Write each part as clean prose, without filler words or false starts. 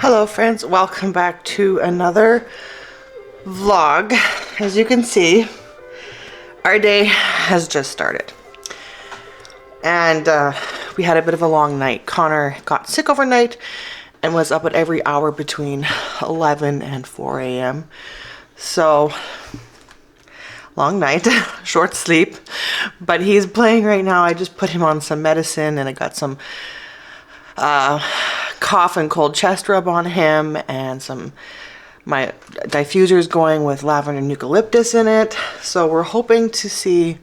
Hello friends, welcome back to another vlog. As you can see, our day has just started. And we had a bit of a long night. Connor got sick overnight and was up at every hour between 11 and 4 a.m. So, long night, short sleep. But he's playing right now. I just put him on some medicine and I got some cough and cold chest rub on him, and my diffuser's going with lavender and eucalyptus in it. So we're hoping to see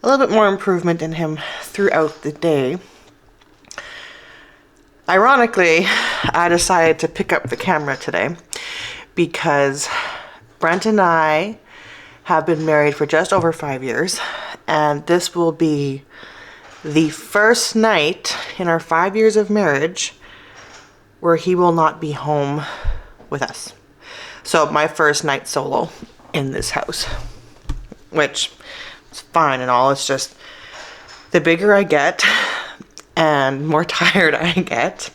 a little bit more improvement in him throughout the day. Ironically, I decided to pick up the camera today because Brent and I have been married for just over 5 years, and this will be the first night in our 5 years of marriage where he will not be home with us. So my first night solo in this house, which is fine and all. It's just the bigger I get and more tired I get,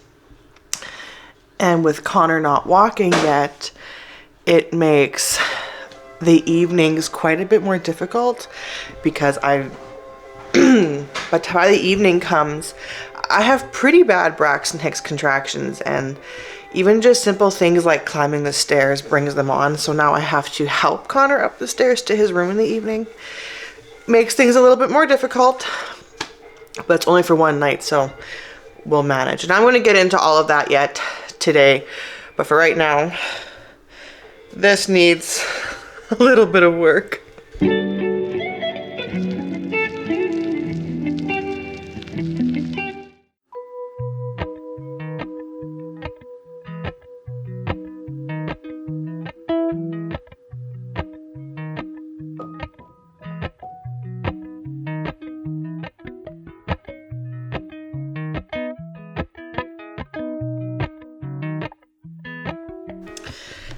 and with Connor not walking yet, it makes the evenings quite a bit more difficult because but by the evening comes, I have pretty bad Braxton Hicks contractions, and even just simple things like climbing the stairs brings them on. So now I have to help Connor up the stairs to his room in the evening. Makes things a little bit more difficult, but it's only for one night, so we'll manage. And I'm going to get into all of that yet today, but for right now, this needs a little bit of work.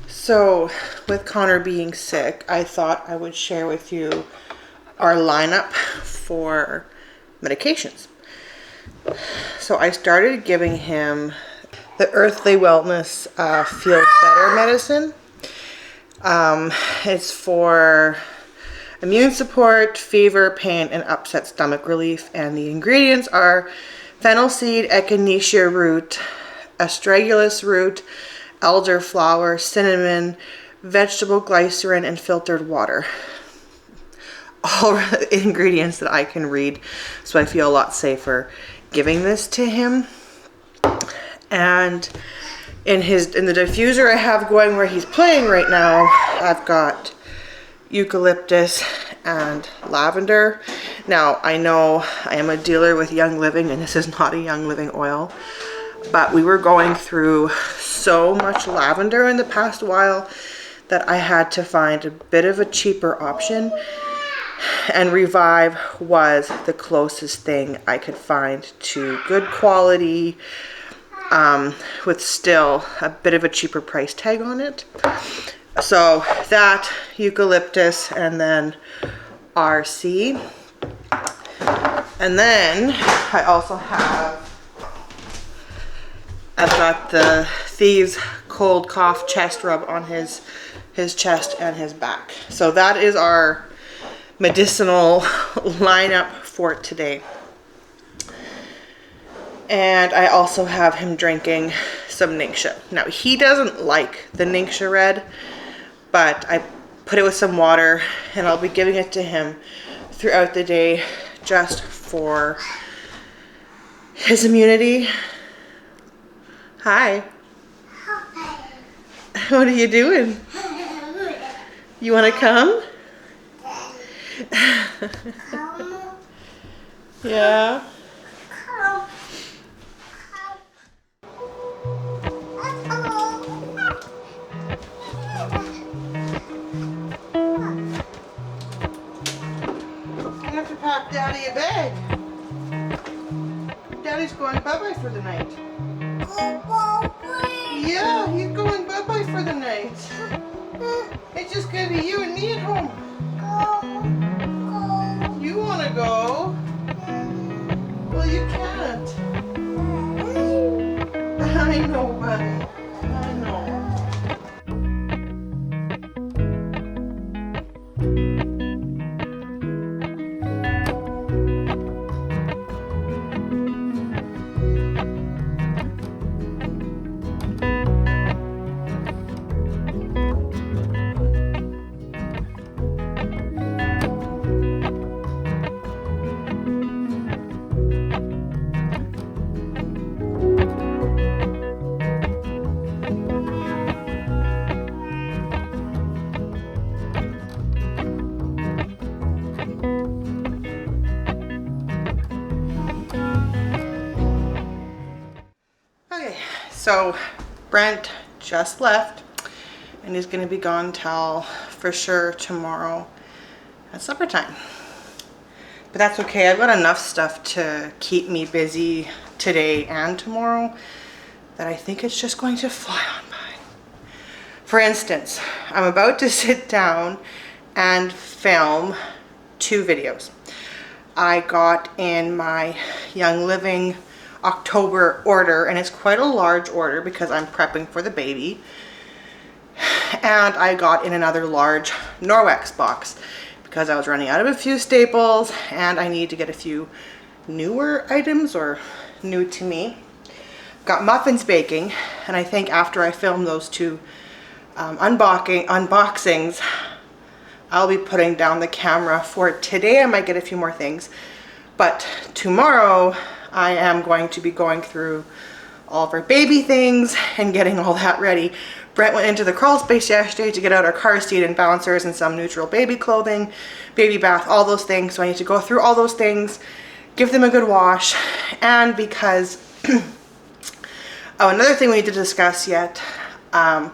So, with Connor being sick, I thought I would share with you our lineup for medications. So I started giving him the Earthly Wellness Feel Better medicine. It's for immune support, fever, pain, and upset stomach relief. And the ingredients are fennel seed, echinacea root, astragalus root, elderflower, cinnamon, vegetable glycerin, and filtered water. All ingredients that I can read, so I feel a lot safer giving this to him. And in the diffuser I have going where he's playing right now, I've got eucalyptus and lavender. Now, I know I am a dealer with Young Living, and this is not a Young Living oil, but we were going through so much lavender in the past while that I had to find a bit of a cheaper option, and Revive was the closest thing I could find to good quality, with still a bit of a cheaper price tag on it. So that, eucalyptus, and then RC. And then I also I've got the Thieves Cold Cough Chest Rub on his chest and his back. So that is our medicinal lineup for today. And I also have him drinking some Ningxia. Now, he doesn't like the Ningxia Red, but I put it with some water, and I'll be giving it to him throughout the day just for his immunity. Hi. What are you doing? You want to come? Yeah. You have to pack Daddy a bag. Daddy's going bye-bye for the night. Yeah, he's going bye-bye for the night. It's just gonna be you and me at home. You wanna go? Well, you can't. I know, buddy. I So Brent just left and he's gonna be gone till for sure tomorrow at supper time. But that's okay, I've got enough stuff to keep me busy today and tomorrow that I think it's just going to fly on by. For instance, I'm about to sit down and film 2 videos. I got in my Young Living October order, and it's quite a large order because I'm prepping for the baby. And I got in another large Norwex box because I was running out of a few staples and I need to get a few newer items, or new to me. Got muffins baking, and I think after I film those 2 unboxings, I'll be putting down the camera for today. I might get a few more things, but tomorrow I am going to be going through all of our baby things and getting all that ready. Brent went into the crawl space yesterday to get out our car seat and bouncers and some neutral baby clothing, baby bath, all those things. So I need to go through all those things, give them a good wash, and because oh, another thing we need to discuss yet, I'm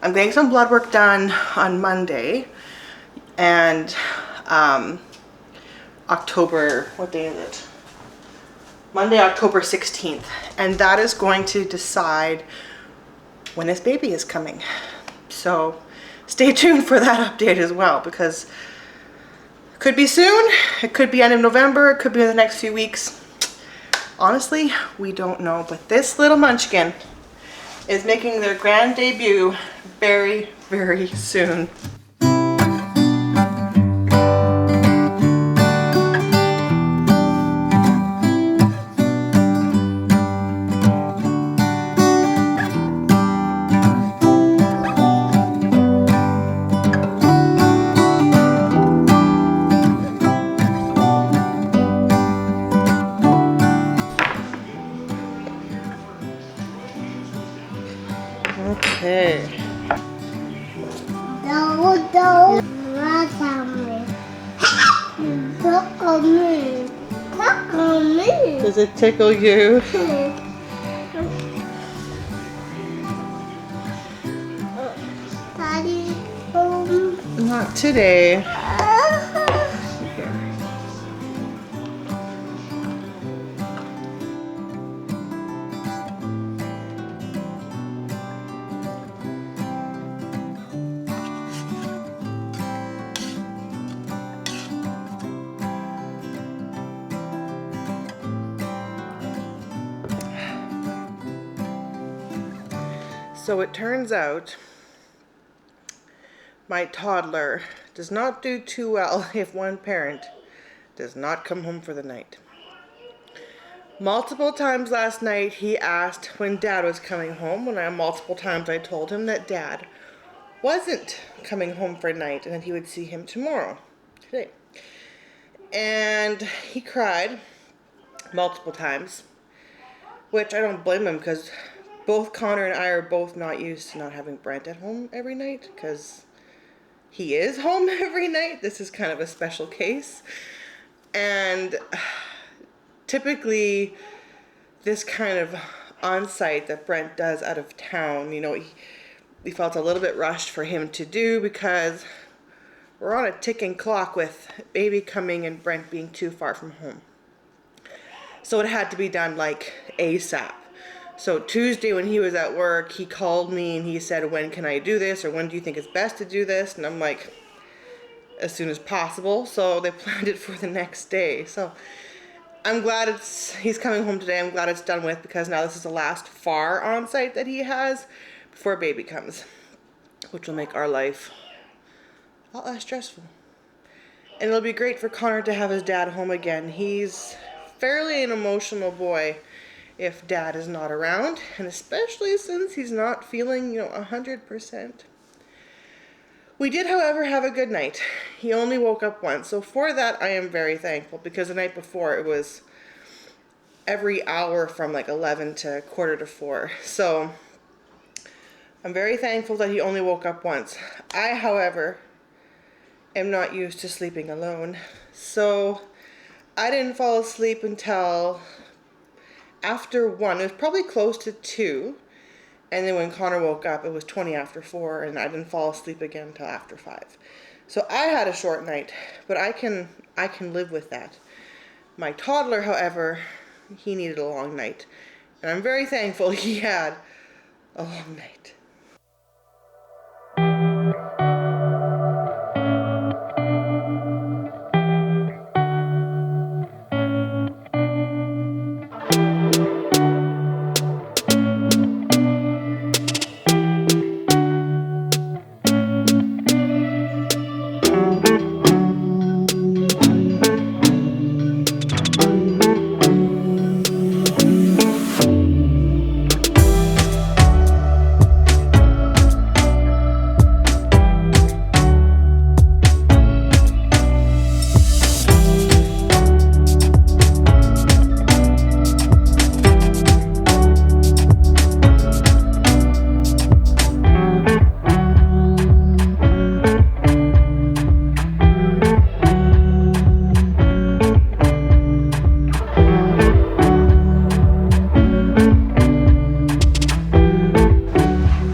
getting some blood work done on Monday, and October, what day is it? Monday, October 16th, and that is going to decide when this baby is coming. So stay tuned for that update as well, because it could be soon, it could be end of November, it could be in the next few weeks. Honestly, we don't know, but this little munchkin is making their grand debut very, very soon. Okay. Does it tickle you? Daddy, Not today. So it turns out my toddler does not do too well if one parent does not come home for the night. Multiple times last night he asked when Dad was coming home, when multiple times I told him that Dad wasn't coming home for the night and that he would see him today. And he cried multiple times, which I don't blame him, because both Connor and I are both not used to not having Brent at home every night, because he is home every night. This is kind of a special case. And typically this kind of on-site that Brent does out of town, you know, we felt a little bit rushed for him to do because we're on a ticking clock with baby coming and Brent being too far from home. So it had to be done like ASAP. So Tuesday when he was at work, he called me and he said, when can I do this? Or when do you think it's best to do this? And I'm like, as soon as possible. So they planned it for the next day. So I'm glad he's coming home today. I'm glad it's done with, because now this is the last far on-site that he has before baby comes, which will make our life a lot less stressful. And it'll be great for Connor to have his dad home again. He's fairly an emotional boy if Dad is not around, and especially since he's not feeling, 100%. We did, however, have a good night. He only woke up once, so for that I am very thankful, because the night before it was every hour from like 11 to 3:45. So I'm very thankful that he only woke up once. I, however, am not used to sleeping alone, so I didn't fall asleep until after 1. It was probably close to 2, And then when Connor woke up, it was 20 after 4, and I didn't fall asleep again until after 5. So I had a short night, but I can live with that. My toddler, however, he needed a long night. And I'm very thankful he had a long night.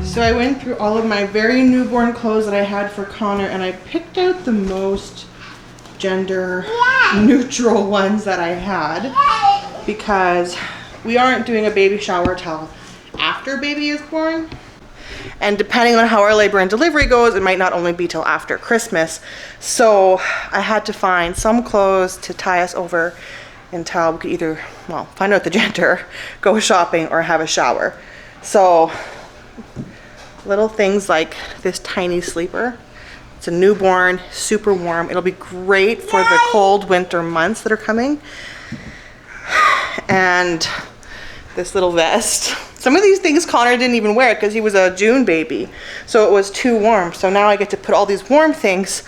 So I went through all of my very newborn clothes that I had for Connor, and I picked out the most gender neutral ones that I had, because we aren't doing a baby shower till after baby is born. And depending on how our labor and delivery goes, it might not only be till after Christmas. So I had to find some clothes to tie us over until we could either, well, find out the gender, go shopping, or have a shower. So little things like this tiny sleeper. It's a newborn, super warm. It'll be great for the cold winter months that are coming. And this little vest. Some of these things Connor didn't even wear because he was a June baby, so it was too warm. So now I get to put all these warm things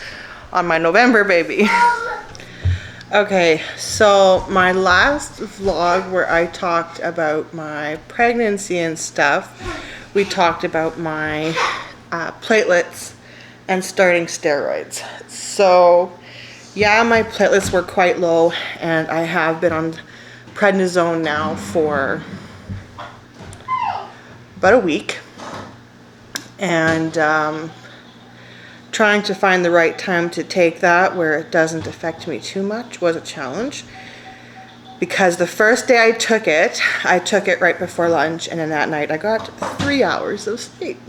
on my November baby. Okay, so my last vlog where I talked about my pregnancy and stuff, we talked about my platelets and starting steroids. So yeah, my platelets were quite low, and I have been on prednisone now for about a week, and trying to find the right time to take that where it doesn't affect me too much was a challenge, because the first day I took it right before lunch, and then that night I got 3 hours of sleep.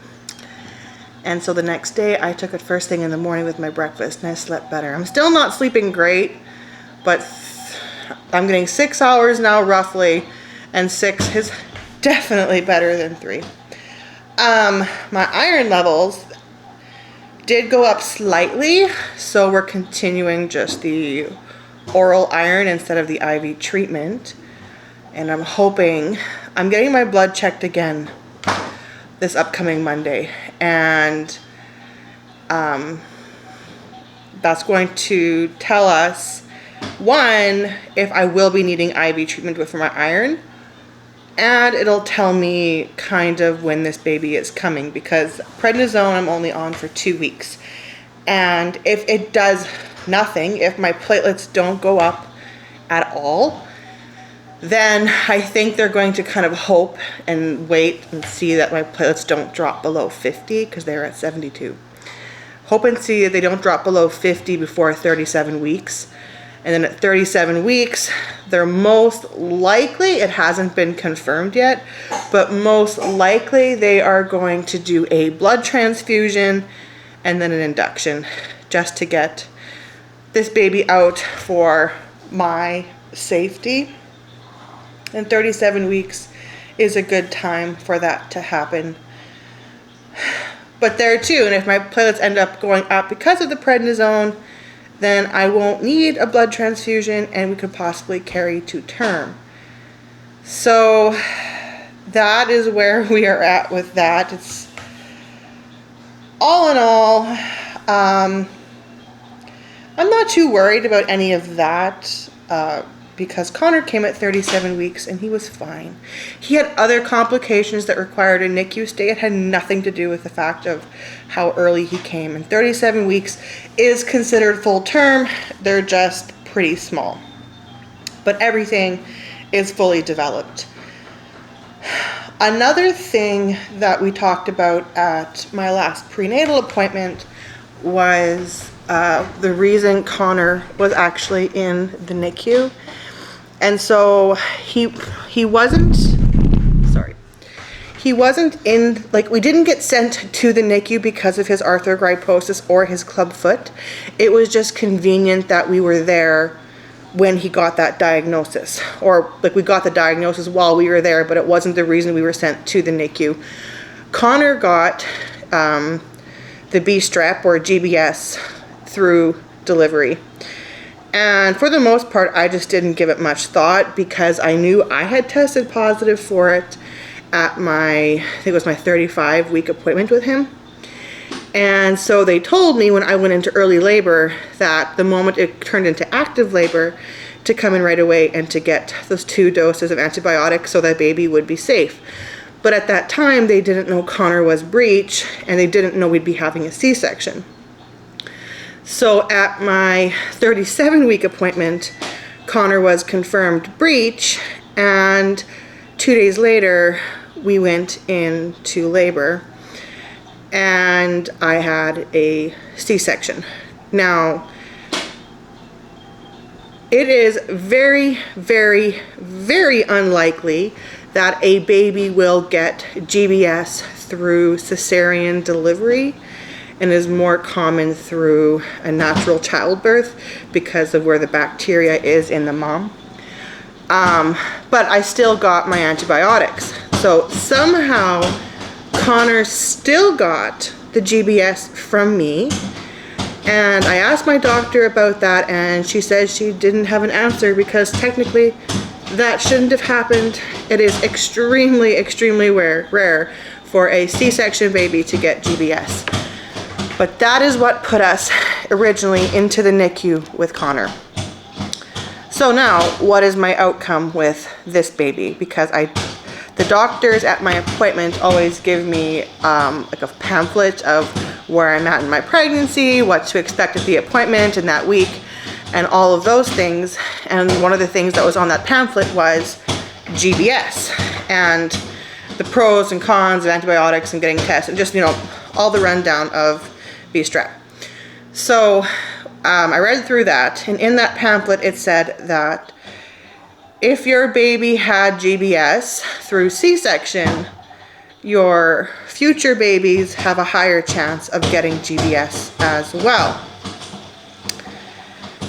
And so the next day I took it first thing in the morning with my breakfast, and I slept better. I'm still not sleeping great, but I'm getting 6 hours now roughly, and 6 is definitely better than 3. My iron levels did go up slightly, so we're continuing just the oral iron instead of the IV treatment. And I'm hoping, I'm getting my blood checked again this upcoming Monday, and that's going to tell us, one, if I will be needing IV treatment with my iron, and it'll tell me kind of when this baby is coming, because prednisone I'm only on for 2 weeks. And if it does nothing, if my platelets don't go up at all, then I think they're going to kind of hope and wait and see that my platelets don't drop below 50, because they're at 72. Hope and see that they don't drop below 50 before 37 weeks. And then at 37 weeks, they're most likely, it hasn't been confirmed yet, but most likely they are going to do a blood transfusion and then an induction, just to get this baby out for my safety. And 37 weeks is a good time for that to happen. But there too, and if my platelets end up going up because of the prednisone, then I won't need a blood transfusion, and we could possibly carry to term. So that is where we are at with that. It's all in all, I'm not too worried about any of that, because Connor came at 37 weeks and he was fine. He had other complications that required a NICU stay. It had nothing to do with the fact of how early he came. And 37 weeks is considered full term. They're just pretty small. But everything is fully developed. Another thing that we talked about at my last prenatal appointment was the reason Connor was actually in the NICU. And so he wasn't, sorry, he wasn't in, like, we didn't get sent to the NICU because of his arthrogryposis or his club foot. It was just convenient that we were there when he got that diagnosis, or like we got the diagnosis while we were there, but it wasn't the reason we were sent to the NICU. Connor got the B strep or GBS through delivery. And for the most part, I just didn't give it much thought because I knew I had tested positive for it at my, I think it was my 35-week appointment with him. And so they told me when I went into early labor that the moment it turned into active labor, to come in right away and to get those 2 doses of antibiotics so that baby would be safe. But at that time, they didn't know Connor was breech, and they didn't know we'd be having a C-section. So at my 37-week appointment, Connor was confirmed breech, and 2 days later, we went into labor. And I had a C-section. Now, it is very, very, very unlikely that a baby will get GBS through cesarean delivery, and is more common through a natural childbirth because of where the bacteria is in the mom. But I still got my antibiotics. So somehow Connor still got the GBS from me, and I asked my doctor about that, and she said she didn't have an answer because technically that shouldn't have happened. It is extremely, extremely rare for a C-section baby to get GBS. But that is what put us originally into the NICU with Connor. So now, what is my outcome with this baby? Because the doctors at my appointment always give me like a pamphlet of where I'm at in my pregnancy, what to expect at the appointment in that week, and all of those things. And one of the things that was on that pamphlet was GBS and the pros and cons of antibiotics and getting tests, and just, you know, all the rundown of B strep. So I read through that, and in that pamphlet it said that if your baby had GBS through C-section, your future babies have a higher chance of getting GBS as well.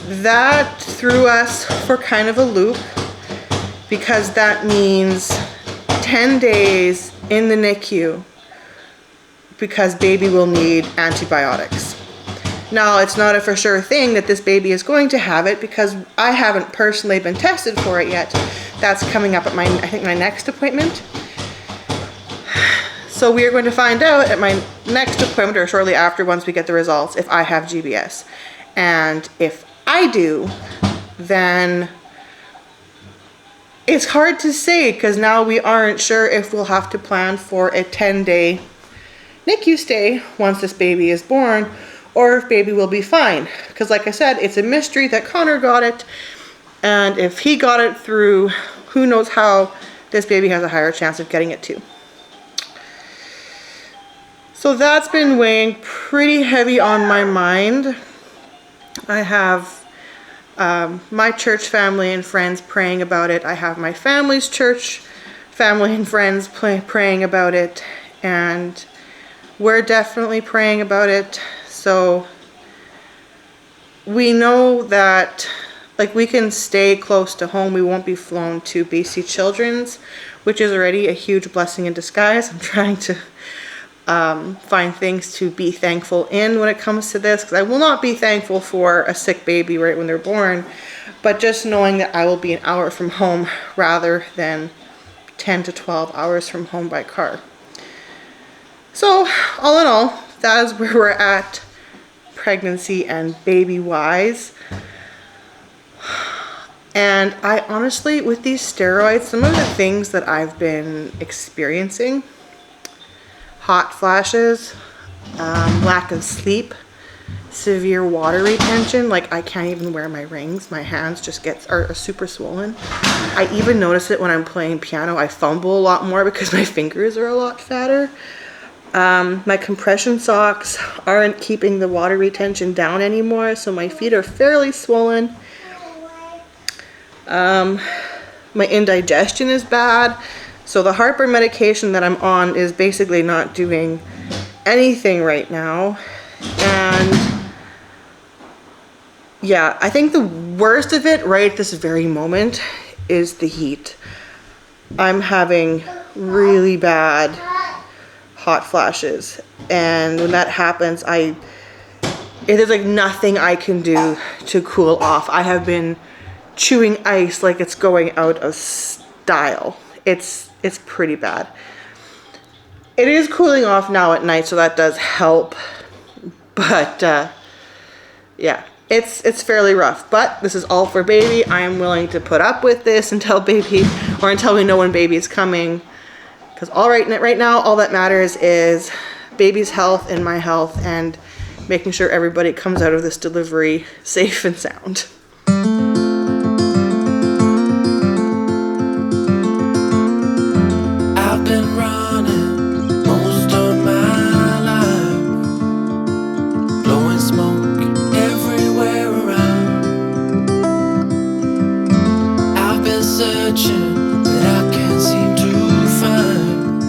That threw us for kind of a loop, because that means 10 days in the NICU because baby will need antibiotics. Now, it's not a for sure thing that this baby is going to have it because I haven't personally been tested for it yet. That's coming up at I think my next appointment. So we are going to find out at my next appointment, or shortly after, once we get the results, if I have GBS. And if I do, then it's hard to say because now we aren't sure if we'll have to plan for a 10-day NICU stay once this baby is born, or if baby will be fine. Because like I said, it's a mystery that Connor got it, and if he got it through, who knows how, this baby has a higher chance of getting it too. So that's been weighing pretty heavy on my mind. I have my church family and friends praying about it. I have my family's church family and friends praying about it, and we're definitely praying about it. So we know that, like, we can stay close to home. We won't be flown to BC Children's, which is already a huge blessing in disguise. I'm trying to find things to be thankful in when it comes to this, because I will not be thankful for a sick baby right when they're born, but just knowing that I will be an hour from home rather than 10 to 12 hours from home by car. So all in all, that is where we're at pregnancy and baby wise. And I honestly, with these steroids, some of the things that I've been experiencing, hot flashes, lack of sleep, severe water retention. Like I can't even wear my rings. My hands just are super swollen. I even notice it when I'm playing piano. I fumble a lot more because my fingers are a lot fatter. My compression socks aren't keeping the water retention down anymore, so my feet are fairly swollen. My indigestion is bad, so the heartburn medication that I'm on is basically not doing anything right now. And yeah, I think the worst of it right at this very moment is the heat. I'm having really bad hot flashes, and when that happens, there's like nothing I can do to cool off. I have been chewing ice like it's going out of style. It's pretty bad. It is cooling off now at night, so that does help, but yeah, it's fairly rough, but this is all for baby. I am willing to put up with this until we know when baby is coming, because right now all that matters is baby's health and my health, and making sure everybody comes out of this delivery safe and sound. I've been running most of my life, blowing smoke everywhere around. I've been searching, but I can't seem to find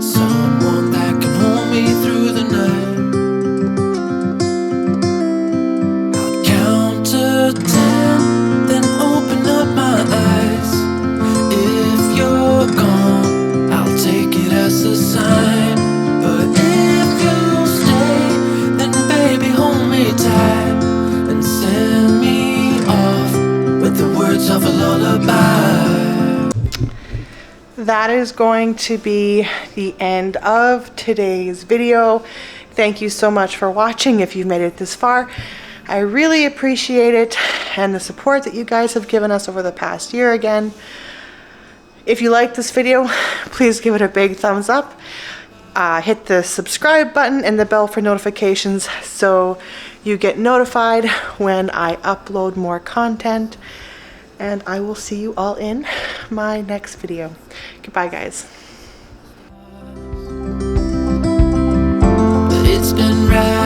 someone that can hold me through the night. I'll count to 10, then open up my eyes. If you're gone, I'll take it as a sign. But if you stay, then baby hold me tight and send me off with the words of a lullaby. That is going to be the end of today's video. Thank you so much for watching if you've made it this far. I really appreciate it, and the support that you guys have given us over the past year again. If you like this video, please give it a big thumbs up. Hit the subscribe button and the bell for notifications so you get notified when I upload more content. And I will see you all in my next video. Goodbye, guys. It's been right.